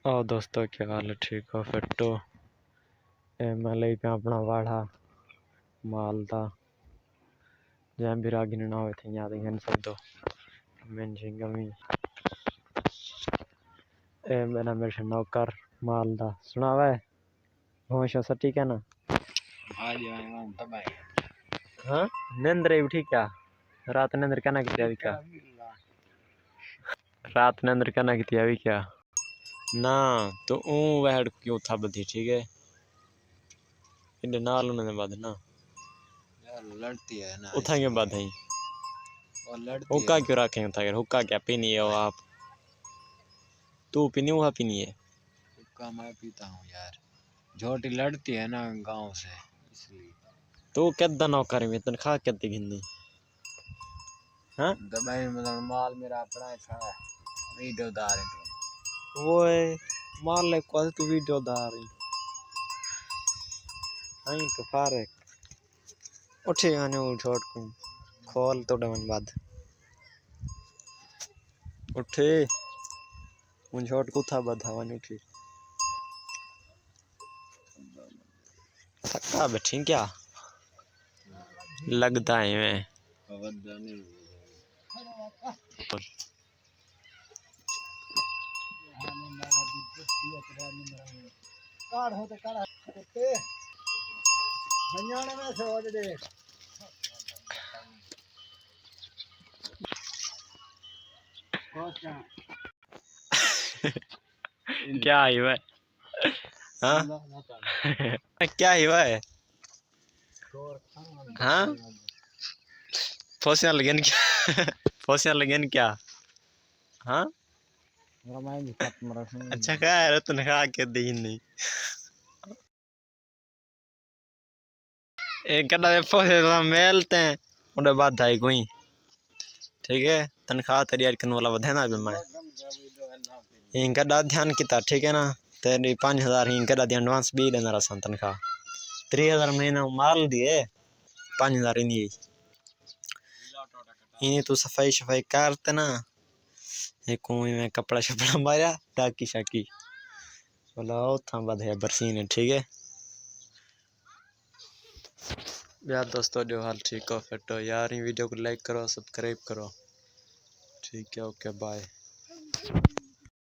और दोस्तों क्या हाल है, ठीक हो? फिर तो मैं ले पे अपना वाड़ा मालदा जैम भी रागी ना हुए थे याद हैं सब दो मैं झिंगमी मेरा मेरे नौकर मालदा सुना हुआ है होश सब ठीक है ना? हाँ जी हाँ तबाही हाँ निंद्र भी ठीक है। रात निंद्र कहना की अभी क्या रात निंद्र कहना की अभी क्या ना तो वह क्यों था बधी ठीक है इन नाल उन्होंने बाद ना यार लड़ती है ना उठा के बाद है और लड़ती हुक्का है। क्यों रखे उठा कर हुक्का क्या पीनी है वो आप तू पीनी हुआ पीनी है हुक्का मैं पीता हूँ यार, झोटी लड़ती है ना गांव से इसलिए। तू कितना नौकर में तनख्वाह कितनी गिननी? हाँ दबाई मतलब माल मेरा अपना ही खड़ा है, वीडियोदार है तो वो मार ले कौन तू वीडियो दार आई तो फारे उठे आने वो छोड़ को खोल तो डमन बाद उठे उन छोड़ को था बधावन उठी थका बैठी क्या लगता है मैं क्या ही वह हाँ क्या ही वह हाँ फौसियां लगन क्या फौसियां लगन क्या हाँ अच्छा क्या है तनख्वाह के दी नहीं एक कड़ा फौसे मेलते हैं उन्हें बात आई कोई ठीक है तनख्वाह तेरी यार करने वाला बधा ना मैं इनका ध्यान किता ठीक है ना तेरी 5,000 इनका दी एडवांस भी देना रहा तनख्वाह 3,000 महीना मार दिए 5,000 इन्हें तू सफाई शफाई करते ना एक कोई में कपड़ा शपड़ा मारा टाकी शाकी बोला था बधे बरसीन ठीक है यार दोस्तों जो हाल ठीक हो फिर तो यार वीडियो को लाइक करो सब्सक्राइब करो ठीक है ओके बाय।